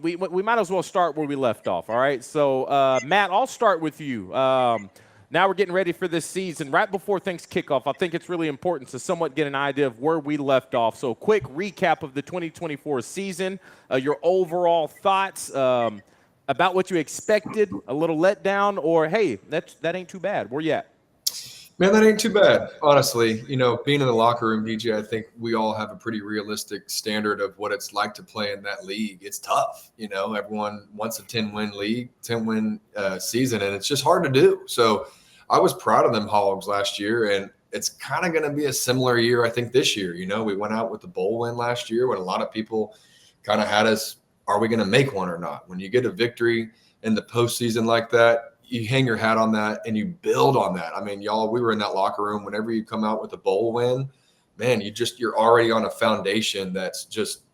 we might as well start where we left off. All right. So Matt, I'll start with you. Now we're getting ready for this season. Right before things kick off, I think it's really important to somewhat get an idea of where we left off. So quick recap of the 2024 season, your overall thoughts about what you expected, a little letdown, or hey, that ain't too bad. Where you at? Man, that ain't too bad, honestly. Being in the locker room, DJ, I think we all have a pretty realistic standard of what it's like to play in that league. It's tough. Everyone wants a 10-win league, 10-win season, and it's just hard to do. So I was proud of them Hogs last year, and it's kind of going to be a similar year, I think, this year. We went out with the bowl win last year when a lot of people kind of had us, are we going to make one or not? When you get a victory in the postseason like that, you hang your hat on that and you build on that. I mean, y'all, we were in that locker room. Whenever you come out with a bowl win, man, you're already on a foundation that's just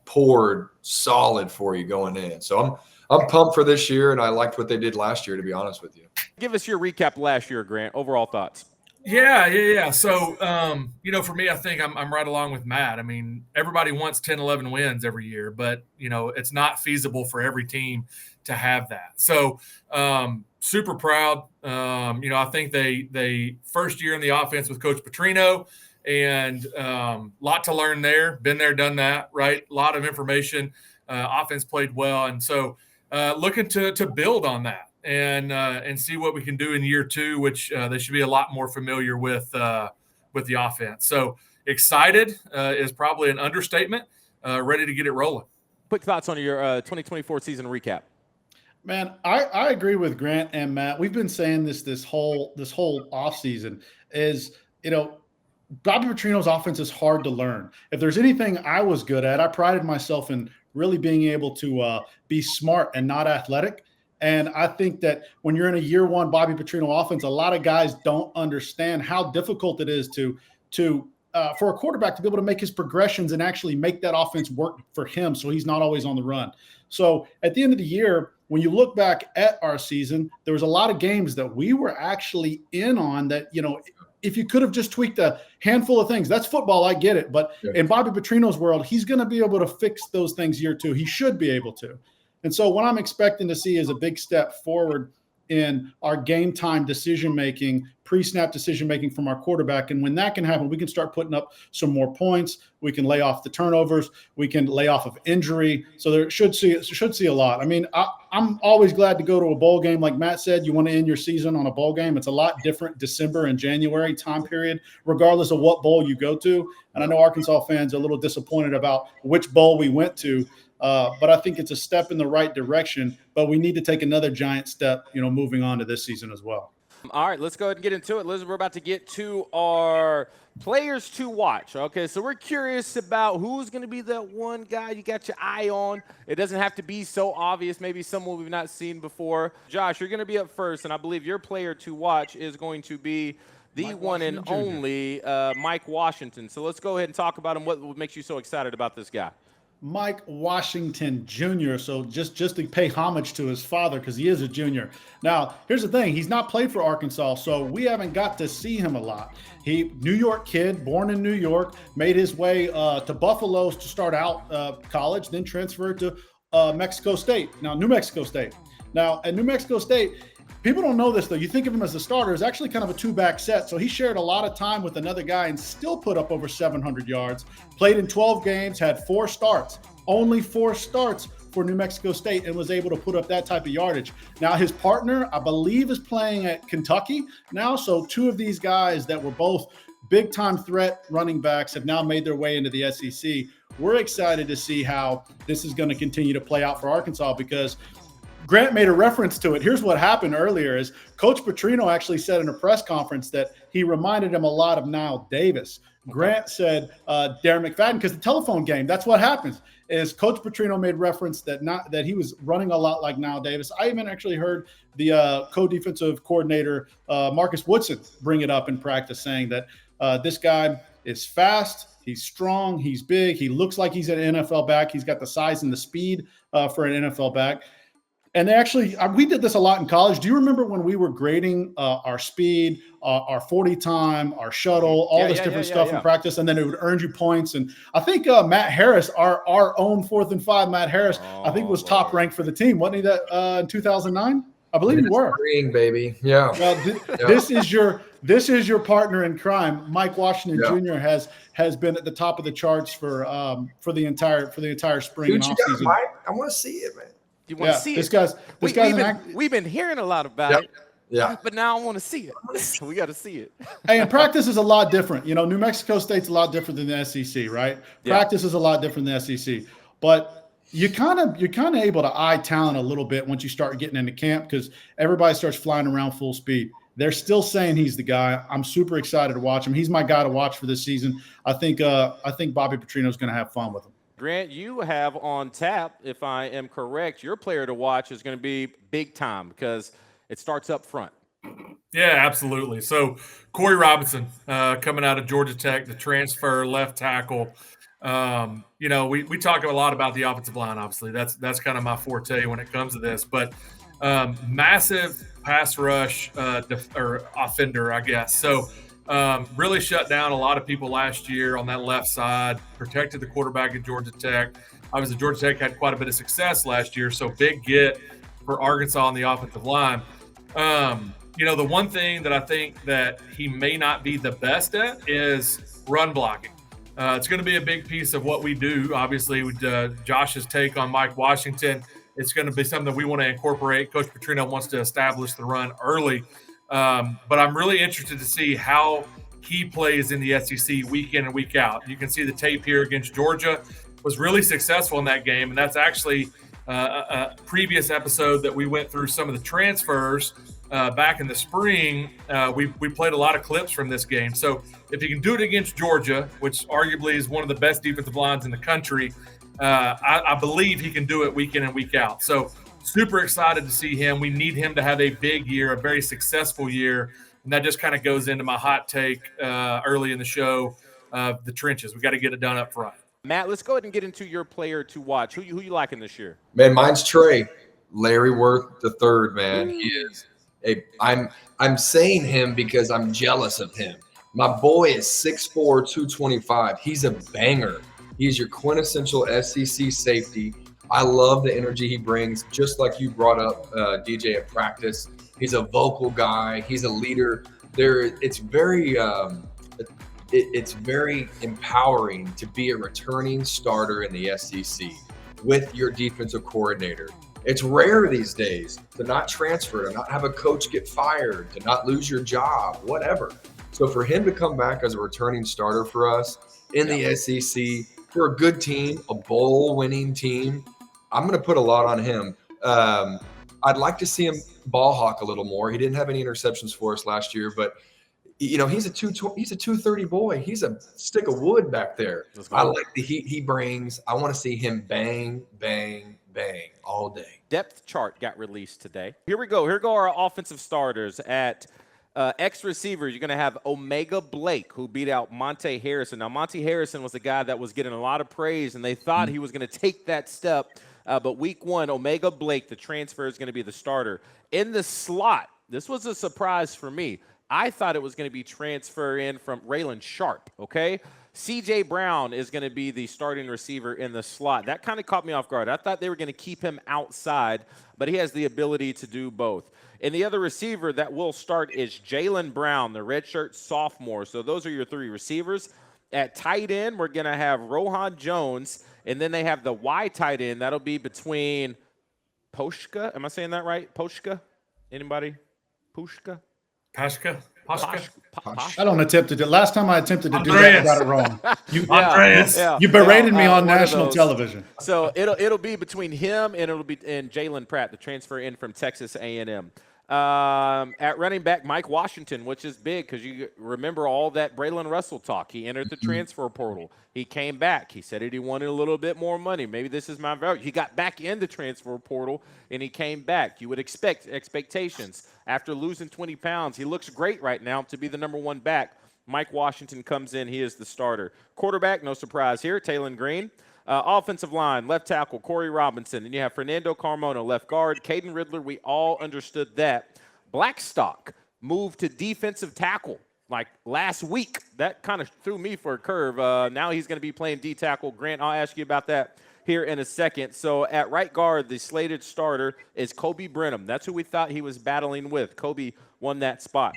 poured solid for you going in. So I'm pumped for this year, and I liked what they did last year, to be honest with you. Give us your recap last year, Grant. Overall thoughts. Yeah. So, for me, I think I'm right along with Matt. I mean, everybody wants 10, 11 wins every year, but, it's not feasible for every team to have that. So, super proud. I think they first year in the offense with Coach Petrino, and lot to learn there. Been there, done that, right? A lot of information. Offense played well, and so looking to build on that and see what we can do in year two, which they should be a lot more familiar with the offense. So excited is probably an understatement. Ready to get it rolling. Quick thoughts on your 2024 season recap. Man, I agree with Grant and Matt. We've been saying this whole offseason is, Bobby Petrino's offense is hard to learn. If there's anything I was good at, I prided myself in really being able to be smart and not athletic. And I think that when you're in a year one Bobby Petrino offense, a lot of guys don't understand how difficult it is for a quarterback to be able to make his progressions and actually make that offense work for him so he's not always on the run. So at the end of the year, when you look back at our season, there was a lot of games that we were actually in on that, if you could have just tweaked a handful of things, that's football, I get it. But in Bobby Petrino's world, he's going to be able to fix those things year two. He should be able to. And so what I'm expecting to see is a big step forward in our game time decision-making, pre-snap decision-making from our quarterback. And when that can happen, we can start putting up some more points. We can lay off the turnovers. We can lay off of injury. So there should see a lot. I mean, I'm always glad to go to a bowl game. Like Matt said, you want to end your season on a bowl game. It's a lot different December and January time period, regardless of what bowl you go to. And I know Arkansas fans are a little disappointed about which bowl we went to. But I think it's a step in the right direction, but we need to take another giant step, moving on to this season as well. All right, let's go ahead and get into it. Liz, we're about to get to our players to watch. Okay, so we're curious about who's going to be that one guy you got your eye on. It doesn't have to be so obvious, maybe someone we've not seen before. Josh, you're going to be up first, and I believe your player to watch is going to be the Mike one Washington and Jr. only Mike Washington. So let's go ahead and talk about him. What makes you so excited about this guy? Mike Washington Jr. So just to pay homage to his father, because he is a junior. Now, here's the thing. He's not played for Arkansas, so we haven't got to see him a lot. New York kid, born in New York, made his way to Buffalo to start out college, then transferred to Mexico State. Now, New Mexico State. Now, at New Mexico State, people don't know this, though. You think of him as a starter. It's actually kind of a two-back set. So he shared a lot of time with another guy and still put up over 700 yards. Played in 12 games, had 4 starts. Only 4 starts for New Mexico State, and was able to put up that type of yardage. Now, his partner, I believe, is playing at Kentucky now. So 2 of these guys that were both big-time threat running backs have now made their way into the SEC. We're excited to see how this is going to continue to play out for Arkansas, because Grant made a reference to it. Here's what happened earlier is Coach Petrino actually said in a press conference that he reminded him a lot of Nile Davis. Grant said Darren McFadden, because the telephone game, that's what happens, is Coach Petrino made reference that he was running a lot like Nile Davis. I even actually heard the co-defensive coordinator, Marcus Woodson, bring it up in practice, saying that this guy is fast, he's strong, he's big, he looks like he's an NFL back. He's got the size and the speed for an NFL back. And they actually, we did this a lot in college. Do you remember when we were grading our speed, our 40 time, our shuttle, all this different stuff in practice, and then it would earn you points? And I think Matt Harris, our own 4th and 5, Matt Harris, I think was top ranked for the team. Wasn't he that in 2009? I believe you were. Spring, baby. Yeah. This is your partner in crime. Mike Washington Jr. has been at the top of the charts for the entire spring and offseason. I want to see it, man. You want to see it? We've been hearing a lot about it. Yeah. But now I want to see it. We got to see it. Hey, and practice is a lot different. You know, New Mexico State's a lot different than the SEC, right? Yeah. Practice is a lot different than the SEC. But you're kind of able to eye talent a little bit once you start getting into camp because everybody starts flying around full speed. They're still saying he's the guy. I'm super excited to watch him. He's my guy to watch for this season. I think Bobby Petrino's going to have fun with him. Grant, you have on tap, if I am correct, your player to watch is going to be big time because it starts up front. Yeah, absolutely. So Corey Robinson coming out of Georgia Tech, the transfer left tackle. You know, we talk a lot about the offensive line, obviously. That's kind of my forte when it comes to this. But massive pass rush or offender, I guess. So really shut down a lot of people last year on that left side, protected the quarterback at Georgia Tech. Obviously, Georgia Tech had quite a bit of success last year, so big get for Arkansas on the offensive line. You know, the one thing that I think that he may not be the best at is run blocking. It's going to be a big piece of what we do, obviously, with Josh's take on Mike Washington. It's going to be something that we want to incorporate. Coach Petrino wants to establish the run early. But I'm really interested to see how he plays in the SEC week in and week out. You can see the tape here against Georgia. Was really successful in that game, and that's actually a previous episode that we went through some of the transfers back in the spring. We played a lot of clips from this game. So if he can do it against Georgia, which arguably is one of the best defensive lines in the country, I believe he can do it week in and week out. So super excited to see him. We need him to have a big year, a very successful year. And that just kind of goes into my hot take early in the show of the trenches. We got to get it done up front. Matt, let's go ahead and get into your player to watch. Who you liking this year? Man, mine's Trey. Larry Worth the third, man. He is I'm saying him because I'm jealous of him. My boy is 6'4", 225. He's a banger. He's your quintessential SEC safety. I love the energy he brings, just like you brought up, DJ, at practice. He's a vocal guy. He's a leader. It's very empowering to be a returning starter in the SEC with your defensive coordinator. It's rare these days to not transfer, to not have a coach get fired, to not lose your job, whatever. So for him to come back as a returning starter for us in the SEC, for a good team, a bowl-winning team, I'm going to put a lot on him. I'd like to see him ball hawk a little more. He didn't have any interceptions for us last year, but you know, he's a 230 boy. He's a stick of wood back there. I like the heat he brings. I want to see him bang, bang, bang all day. Depth chart got released today. Here we go. Here go our offensive starters at X receivers. You're going to have Omega Blake, who beat out Monte Harrison. Now, Monte Harrison was the guy that was getting a lot of praise, and they thought he was going to take that step. But week one, Omega Blake, the transfer, is going to be the starter. In the slot, this was a surprise for me. I thought it was going to be transfer in from Raylan Sharp, okay? C.J. Brown is going to be the starting receiver in the slot. That kind of caught me off guard. I thought they were going to keep him outside, but he has the ability to do both. And the other receiver that will start is Jalen Brown, the redshirt sophomore. So those are your three receivers. At tight end, we're going to have Rohan Jones, and then they have the Y tight end. That'll be between Poshka. Am I saying that right? Poshka? Anybody? Pushka? Pashka? I don't attempt to do. Last time I attempted to do that, I got it wrong. You berated me on national television. So it'll be between him and Jalen Pratt, the transfer in from Texas A&M. At running back, Mike Washington, which is big because you remember all that Braylon Russell talk. He entered the transfer portal. He came back. He said he wanted a little bit more money. Maybe this is my value. He got back in the transfer portal, and he came back. You would expect expectations. After losing 20 pounds, he looks great right now to be the number one back. Mike Washington comes in. He is the starter. Quarterback, no surprise here, Taylon Green. Offensive line, left tackle, Corey Robinson. And you have Fernando Carmona, left guard. Caden Riddler, we all understood that. Blackstock moved to defensive tackle like last week. That kind of threw me for a curve. Now he's going to be playing D tackle. Grant, I'll ask you about that here in a second. So at right guard, the slated starter is Kobe Brenham. That's who we thought he was battling with. Kobe won that spot.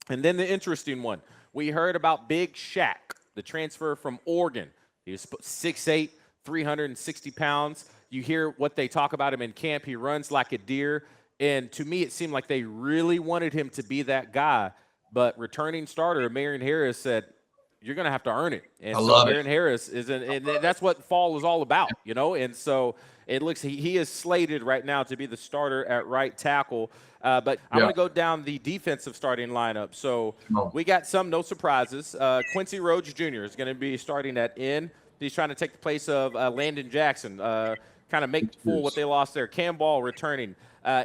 And then the interesting one, we heard about Big Shaq, the transfer from Oregon. He was 6'8", 360 pounds. You hear what they talk about him in camp. He runs like a deer. And to me, it seemed like they really wanted him to be that guy. But returning starter, Marion Harris, said, you're going to have to earn it. And so Marion Harris is and that's what fall is all about, you know. And so it looks he is slated right now to be the starter at right tackle. But I'm going to go down the defensive starting lineup. So we got no surprises. Quincy Rhodes Jr. is going to be starting at end. He's trying to take the place of Landon Jackson, kind of make full what they lost there. Cam Ball returning.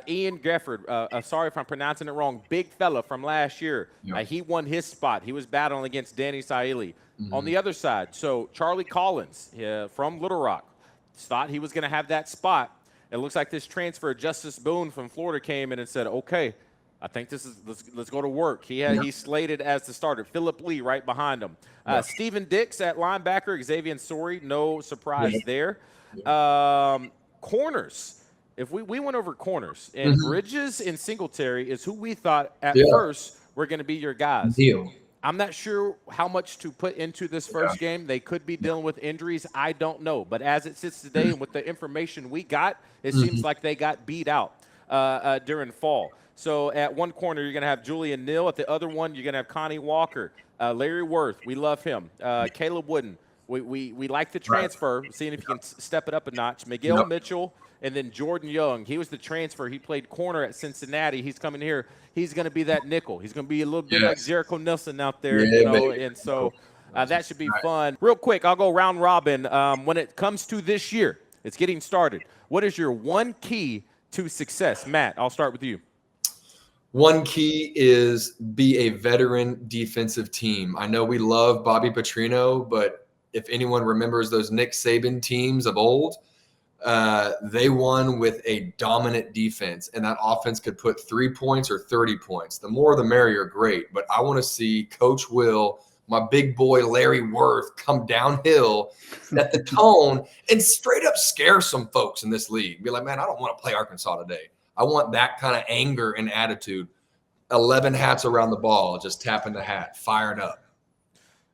Ian Gefford, sorry if I'm pronouncing it wrong, big fella from last year. He won his spot. He was battling against Danny Saili. On the other side, so Charlie Collins from Little Rock thought he was going to have that spot. It looks like this transfer, Justice Boone from Florida, came in and said, okay, I think this is let's go to work. He's slated as the starter. Philip Lee right behind him. Steven Dix at linebacker, Xavier Sori, no surprise there. Corners. If we went over corners, and Bridges and Singletary is who we thought at first were going to be your guys. I'm not sure how much to put into this first game. They could be dealing with injuries. I don't know. But as it sits today and with the information we got, it seems like they got beat out during fall. So at one corner, you're going to have Julian Neal. At the other one, you're going to have Connie Walker. Larry Worth, we love him. Caleb Wooden, we like the transfer, seeing if he can step it up a notch. Miguel Mitchell. And then Jordan Young, he was the transfer. He played corner at Cincinnati. He's coming here. He's going to be that nickel. He's going to be a little bit like Jericho Nelson out there, you know. And so that should be fun. Real quick, I'll go round robin. When it comes to this year, it's getting started. What is your one key to success? Matt, I'll start with you. One key is be a veteran defensive team. I know we love Bobby Petrino, but if anyone remembers those Nick Saban teams of old, they won with a dominant defense, and that offense could put 3 points or 30 points. The more the merrier, great. But I want to see Coach Will, my big boy Larry Worth, come downhill, set the tone, and straight up scare some folks in this league. Be like, man, I don't want to play Arkansas today. I want that kind of anger and attitude. 11 hats around the ball, just tapping the hat, fired up.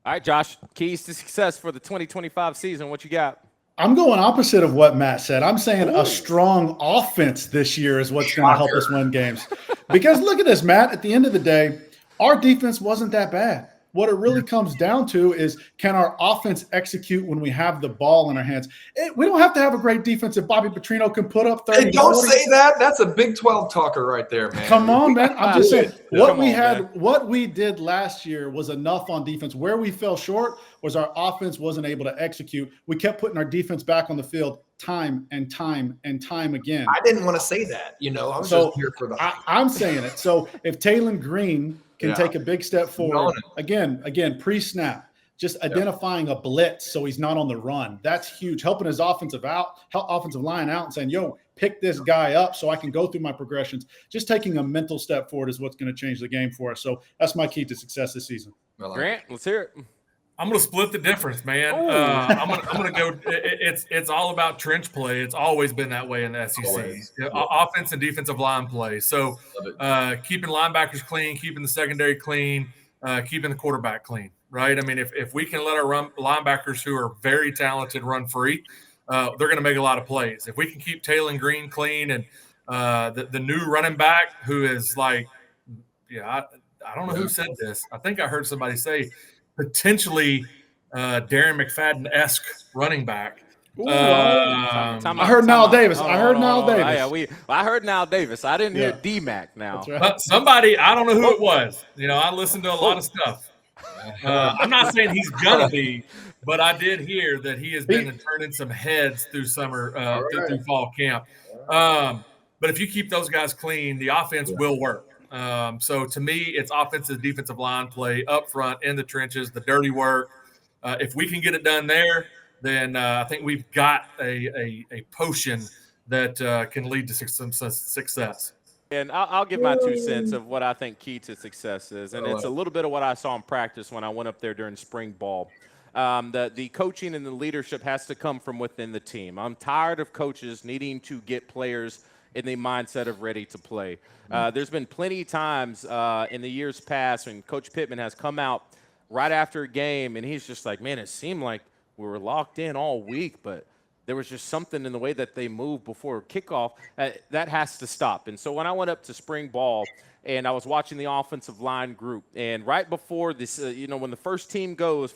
All right, Josh, keys to success for the 2025 season. What you got? I'm going opposite of what Matt said. I'm saying a strong offense this year is what's going to help us win games. Because look at this, Matt. At the end of the day, our defense wasn't that bad. What it really comes down to is, can our offense execute when we have the ball in our hands? We don't have to have a great defense if Bobby Petrino can put up 30. Hey, don't say that. That's a Big 12 talker right there, man. Come on, man. I'm just saying what we did last year was enough on defense. Where we fell short was our offense wasn't able to execute. We kept putting our defense back on the field time and time and time again. I didn't want to say that. You know, I was just here for the I'm saying it. So if Taylon Green can take a big step forward, again, pre-snap, just identifying a blitz so he's not on the run. That's huge. Helping his offensive line out and saying, yo, pick this guy up so I can go through my progressions. Just taking a mental step forward is what's going to change the game for us. So that's my key to success this season. Grant, let's hear it. I'm going to split the difference, man. I'm going to go. It's all about trench play. It's always been that way in the SEC. Offense and defensive line play. So keeping linebackers clean, keeping the secondary clean, keeping the quarterback clean. Right. I mean, if we can let our linebackers who are very talented run free, they're going to make a lot of plays. If we can keep Taylon Green clean and the new running back who is like, I don't know who said this. I think I heard somebody say, potentially Darren McFadden-esque running back. I heard Nile Davis. I heard Nile Davis. I didn't hear D-Mac now. Right. Somebody, I don't know who it was. You know, I listened to a lot of stuff. I'm not saying he's going to be, but I did hear that he has been turning some heads through summer, through fall camp. But if you keep those guys clean, the offense will work. So to me, it's offensive, defensive line play up front in the trenches, the dirty work. If we can get it done there, then I think we've got a potion that can lead to some success. And I'll give my 2 cents of what I think key to success is, and it's a little bit of what I saw in practice when I went up there during spring ball. The coaching and the leadership has to come from within the team. I'm tired of coaches needing to get players in the mindset of ready to play. There's been plenty of times in the years past when Coach Pittman has come out right after a game, and he's just like, man, it seemed like we were locked in all week, but there was just something in the way that they moved before kickoff that has to stop. And so when I went up to spring ball and I was watching the offensive line group, and right before this, when the first team goes,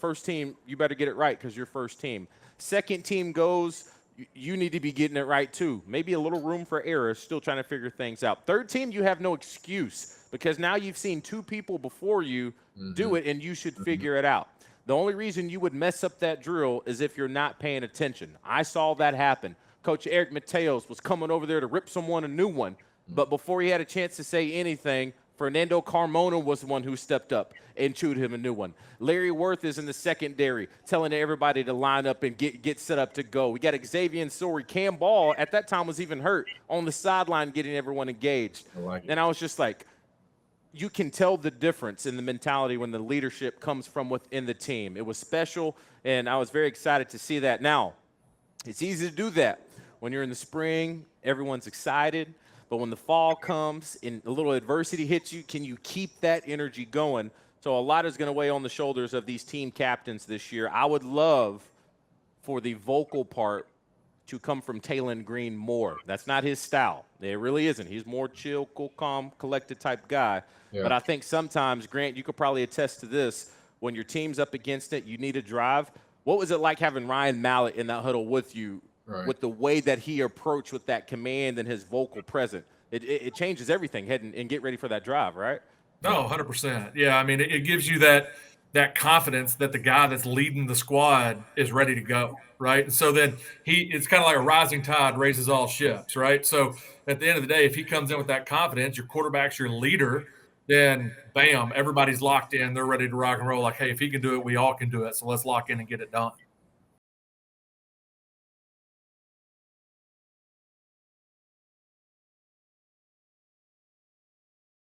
you better get it right because you're first team. Second team goes, you need to be getting it right too. Maybe a little room for error, still trying to figure things out. Third team, you have no excuse because now you've seen two people before you do it, and you should figure it out. The only reason you would mess up that drill is if you're not paying attention. I saw that happen. Coach Eric Mateos was coming over there to rip someone a new one, but before he had a chance to say anything, Fernando Carmona was the one who stepped up and chewed him a new one. Larry Worth is in the secondary, telling everybody to line up and get set up to go. We got Xavier Sori. Cam Ball, at that time, was even hurt on the sideline getting everyone engaged. And I was just like, you can tell the difference in the mentality when the leadership comes from within the team. It was special, and I was very excited to see that. Now, it's easy to do that. When you're in the spring, everyone's excited. But when the fall comes and a little adversity hits you, can you keep that energy going? So a lot is going to weigh on the shoulders of these team captains this year. I would love for the vocal part to come from Talon Green more. That's not his style. It really isn't. He's more chill, cool, calm, collected type guy. Yeah. But I think sometimes, Grant, you could probably attest to this. When your team's up against it, you need a drive. What was it like having Ryan Mallett in that huddle with you, with the way that he approached with that command and his vocal presence? It changes everything. Head and get ready for that drive, right? No, 100%. Yeah, I mean, it gives you that confidence that the guy that's leading the squad is ready to go, right? And so then it's kind of like a rising tide raises all ships, right? So at the end of the day, if he comes in with that confidence, your quarterback's your leader, then bam, everybody's locked in. They're ready to rock and roll. Like, hey, if he can do it, we all can do it. So let's lock in and get it done.